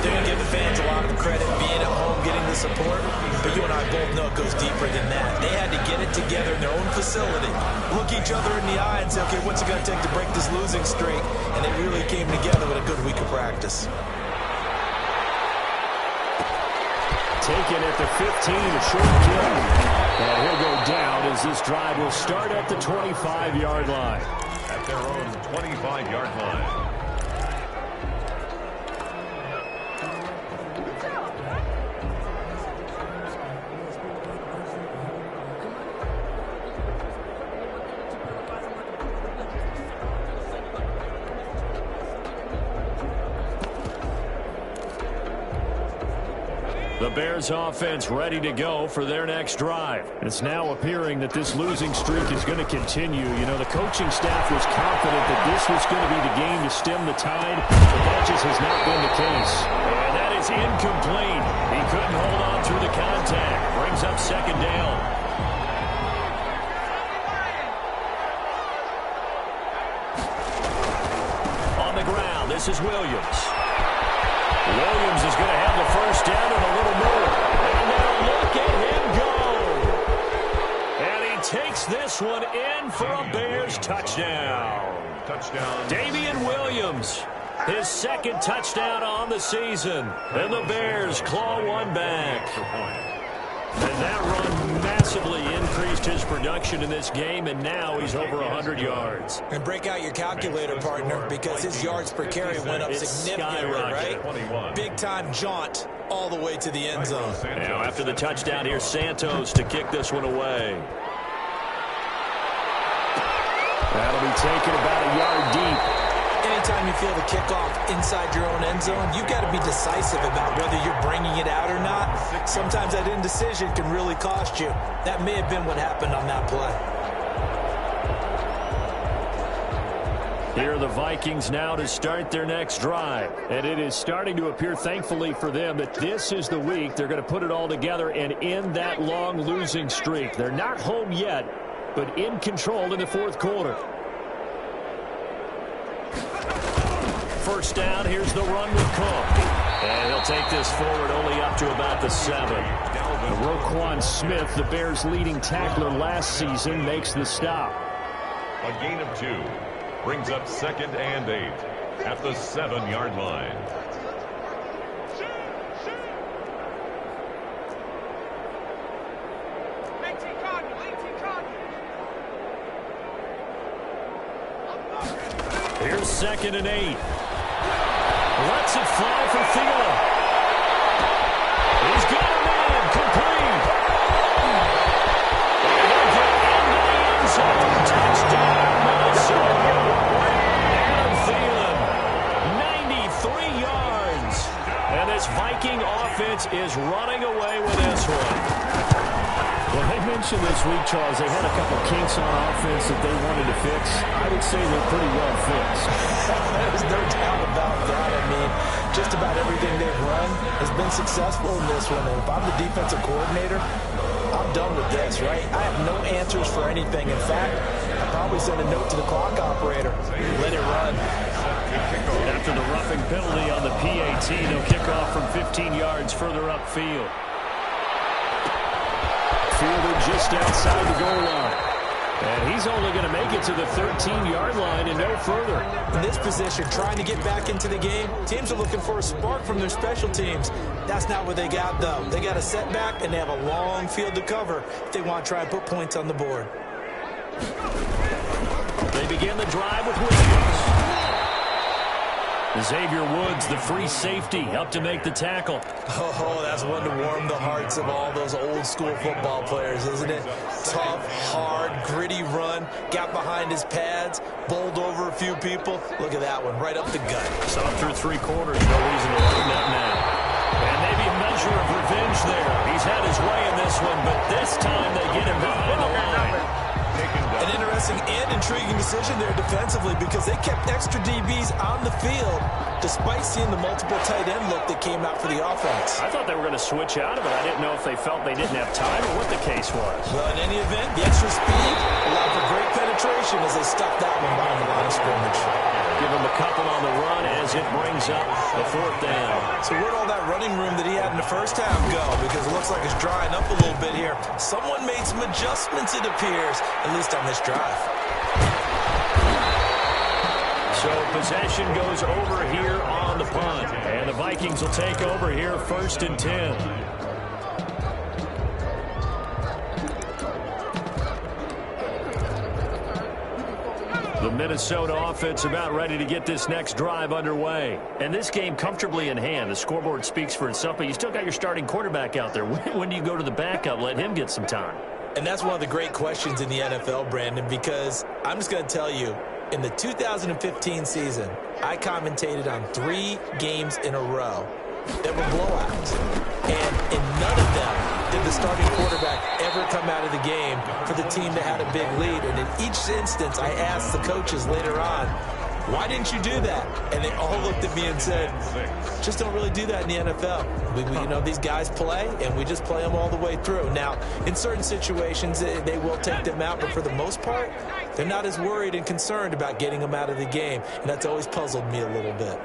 they're going to give the fans a lot of credit being at home, getting the support. But you and I both know it goes deeper than that. They had to get it together in their own facility, look each other in the eye and say, okay, what's it going to take to break this losing streak? And they really came together with a good week of practice. Taken at the 15, a short kill. And he'll go down as this drive will start at the 25-yard line. At their own 25-yard line. The Bears offense ready to go for their next drive. It's now appearing that this losing streak is going to continue. You know, the coaching staff was confident that this was going to be the game to stem the tide, but that just has not been the case. And that is incomplete. He couldn't hold on through the contact. Brings up second down. On the ground, this is Williams. Williams is going to have the first down and a little more. And now look at him go. And he takes this one in for a Bears touchdown. Touchdown. Damian Williams, his second touchdown on the season. And the Bears claw one back. And that run massively increased his production in this game, and now he's over 100 yards. And break out your calculator, partner, because his yards per carry went up significantly, right? Big-time jaunt all the way to the end zone. Now, after the touchdown, here's Santos to kick this one away. That'll be taken about a yard deep. Anytime you feel the kickoff inside your own end zone, you've got to be decisive about whether you're bringing it out or not. Sometimes that indecision can really cost you. That may have been what happened on that play. Here are the Vikings now to start their next drive. And it is starting to appear, thankfully for them, that this is the week they're going to put it all together and end that long losing streak. They're not home yet, but in control in the fourth quarter. First down, here's the run with Cook. And he'll take this forward only up to about the 7. Roquan Smith, the Bears' leading tackler last season, makes the stop. A gain of 2. Brings up second and 8 at the 7-yard line. Here's second and 8. Lets it fly for Thielen. He's got him in. mentioned this week, Charles, they had a couple kinks on offense that they wanted to fix. I would say they're pretty well fixed. There's no doubt about that. I mean, just about everything they've run has been successful in this one. And if I'm the defensive coordinator, I'm done with this, right? I have no answers for anything. In fact, I'll probably send a note to the clock operator. Let it run. After the roughing penalty on the PAT, they'll kick off from 15 yards further upfield. Fielded just outside the goal line. And he's only going to make it to the 13-yard line and no further. In this position, trying to get back into the game, teams are looking for a spark from their special teams. That's not what they got, though. They got a setback, and they have a long field to cover if they want to try and put points on the board. They begin the drive with Williams. Xavier Woods, the free safety, up to make the tackle. Oh, that's one to warm the hearts of all those old-school football players, isn't it? Tough, hard, gritty run, got behind his pads, bowled over a few people. Look at that one, right up the gut. So through 3 quarters, no reason to run that now. And maybe a measure of revenge there. He's had his way in this one, but this time they get him behind the line. An interesting and intriguing decision there defensively because they kept extra DBs on the field despite seeing the multiple tight end look that came out for the offense. I thought they were going to switch out of it. I didn't know if they felt they didn't have time or what the case was. Well, in any event, the extra speed allowed for great penetration as they stuffed that one behind the line of scrimmage. Give him a couple on the run as it brings up the 4th down. So where'd all that running room that he had in the first half go? Because it looks like it's drying up a little bit here. Someone made some adjustments, it appears, at least on this drive. So possession goes over here on the punt. And the Vikings will take over here 1st and 10. The Minnesota offense about ready to get this next drive underway. And this game comfortably in hand. The scoreboard speaks for itself, but you still got your starting quarterback out there. When do you go to the backup? Let him get some time. And that's one of the great questions in the NFL, Brandon, because I'm just going to tell you, in the 2015 season, I commentated on 3 games in a row that were blowouts. And in none of them did the starting quarterback ever come out of the game for the team that had a big lead. And in each instance, I asked the coaches later on, why didn't you do that? And they all looked at me and said, just don't really do that in the NFL. These guys play, and we just play them all the way through. Now, in certain situations, they will take them out, but for the most part, they're not as worried and concerned about getting them out of the game. And that's always puzzled me a little bit.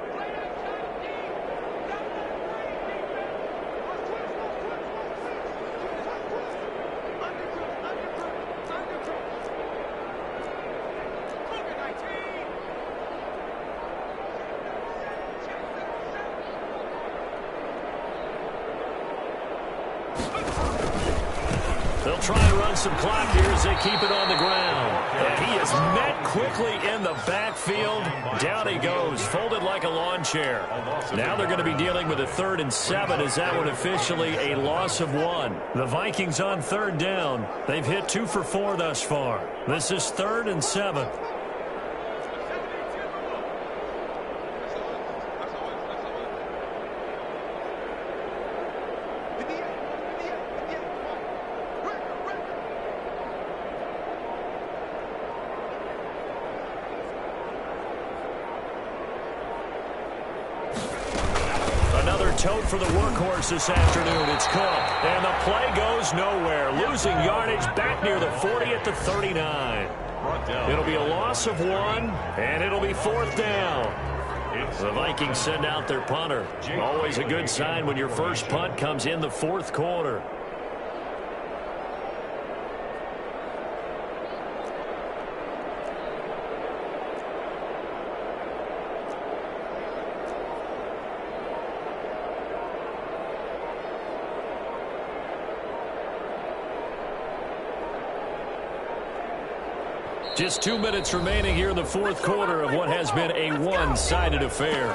They'll try and run some clock here as they keep it on the ground. And he is met quickly in the backfield. Down he goes, folded like a lawn chair. Now they're going to be dealing with a 3rd and 7 as that one officially a loss of 1. The Vikings on 3rd down. They've hit 2 for 4 thus far. This is 3rd and 7. Tote for the workhorse this afternoon. It's Cook. And the play goes nowhere. Losing yardage back near the 40 at the 39. It'll be a loss of 1, and it'll be 4th down. The Vikings send out their punter. Always a good sign when your first punt comes in the 4th quarter. Just 2 minutes remaining here in the 4th quarter of what has been a one-sided affair.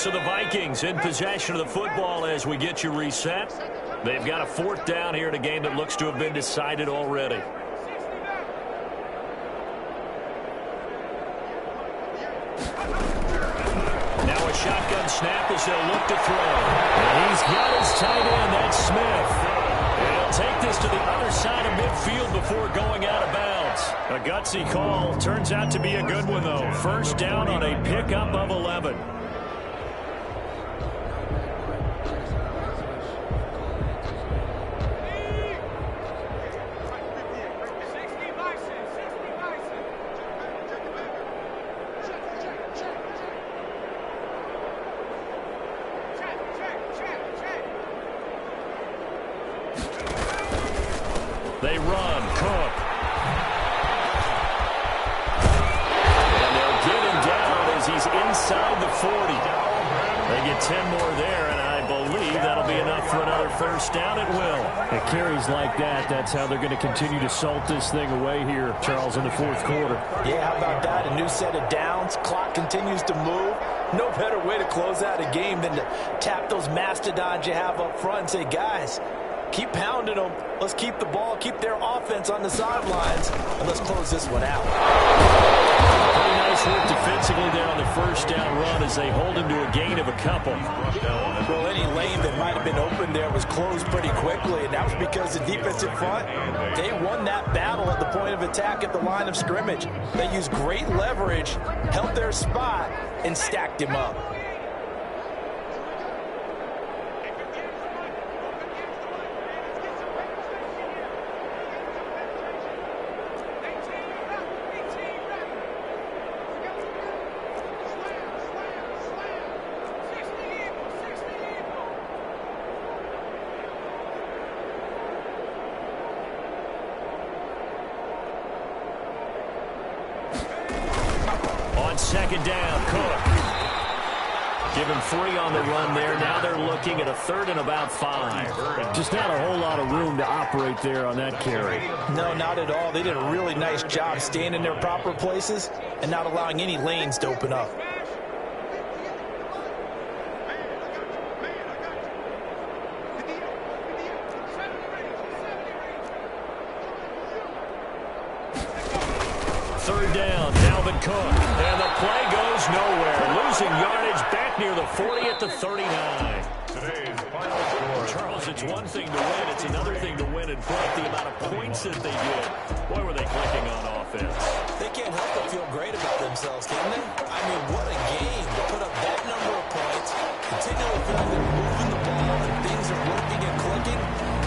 So the Vikings in possession of the football as we get you reset. They've got a 4th down here in a game that looks to have been decided already. Now a shotgun snap as they'll look to throw. And he's got his tight end, that's Smith. And he'll take this to the other side of midfield before going out of bounds. A gutsy call. Turns out to be a good one, though. 1st down on a pickup of 11. They run. Cook. And they'll get him down as he's inside the 40. They get 10 more there, and I believe that'll be enough for another 1st down at will. It carries like that. That's how they're going to continue to salt this thing away here, Charles, in the 4th quarter. Yeah, how about that? A new set of downs. Clock continues to move. No better way to close out a game than to tap those mastodons you have up front and say, guys, keep pounding them. Let's keep the ball, keep their offense on the sidelines, and let's close this one out. Pretty nice work defensively there on the 1st down run as they hold him to a gain of a couple. Well, any lane that might have been open there was closed pretty quickly, and that was because the defensive front, they won that battle at the point of attack at the line of scrimmage. They used great leverage, held their spot, and stacked him up. On 2nd down, Cook. Give him 3 on the run there. Now they're looking at a 3rd and about 5. Just not a whole lot of room to operate there on that carry. No, not at all. They did a really nice job staying in their proper places and not allowing any lanes to open up. Third down, Dalvin Cook. And the play goes nowhere. Losing yardage back near the 40 at the 39. Today's final score. Charles, it's one thing to win. It's another thing to win and put up the amount of points that they did. Boy, were they clicking on offense. They can't help but feel great about themselves, can they? I mean, what a game to put up that number of points, continually feel like they're moving the ball and things are working and clicking.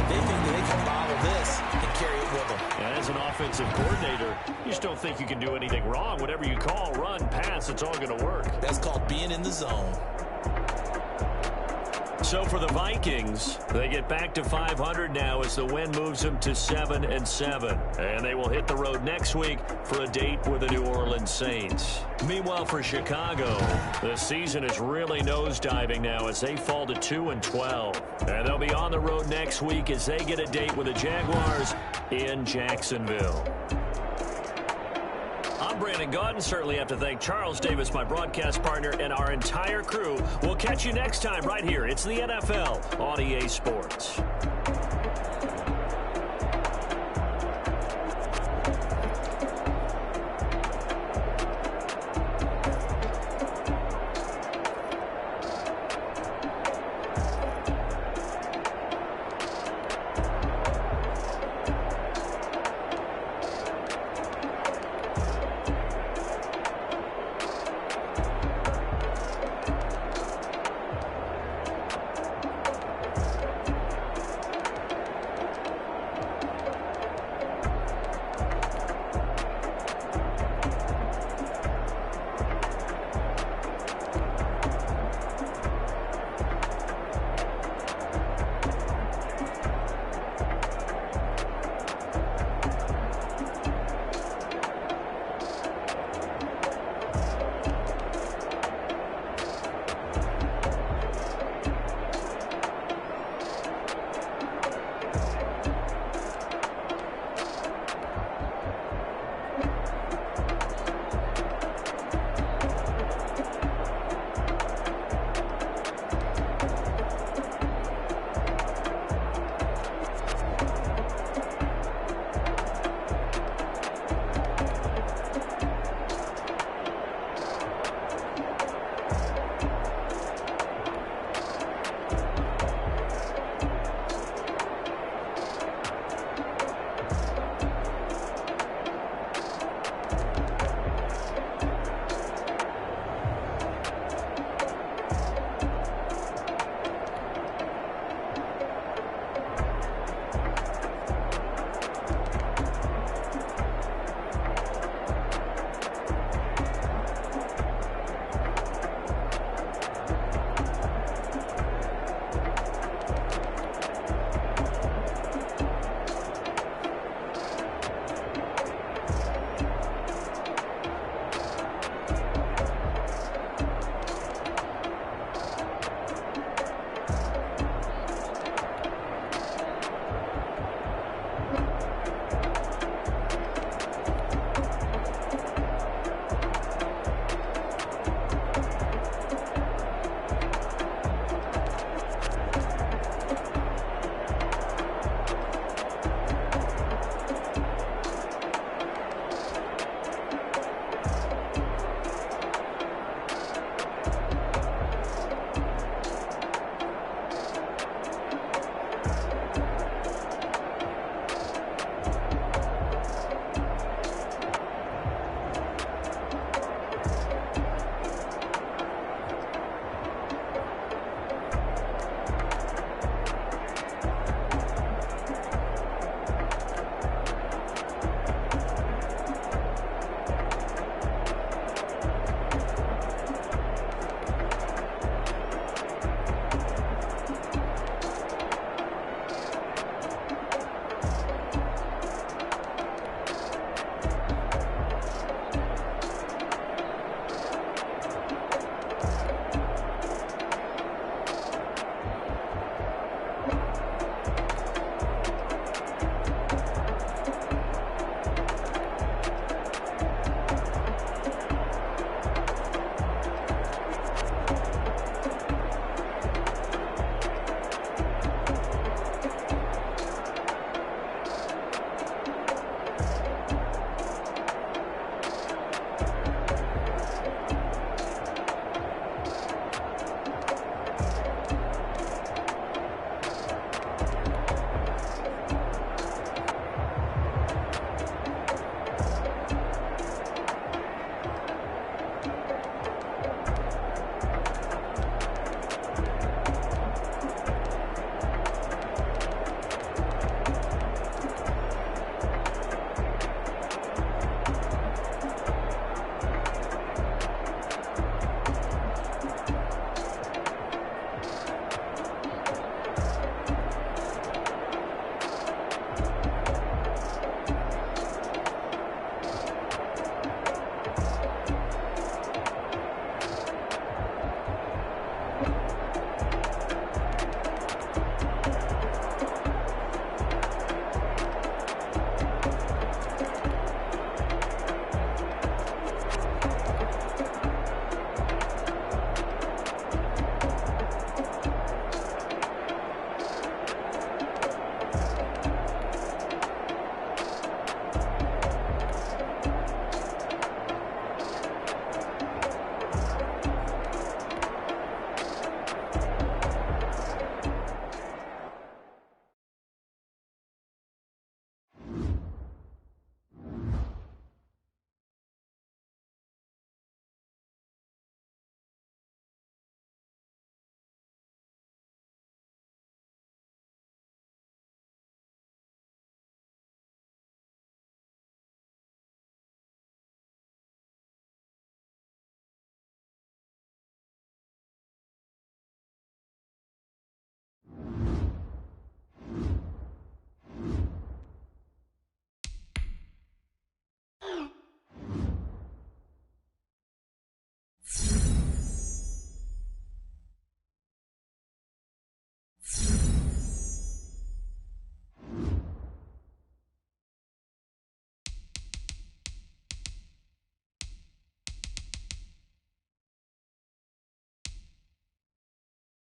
They think that they can bottle this and carry it with them. And as an offensive coordinator, you just don't think you can do anything wrong. Whatever you call, run, pass, it's all going to work. That's called being in the zone. So for the Vikings, they get back to 500 now as the win moves them to 7-7. And they will hit the road next week for a date with the New Orleans Saints. Meanwhile, for Chicago, the season is really nosediving now as they fall to 2-12. And they'll be on the road next week as they get a date with the Jaguars in Jacksonville. I'm Brandon Gaudin. Certainly have to thank Charles Davis, my broadcast partner, and our entire crew. We'll catch you next time right here. It's the NFL on EA Sports.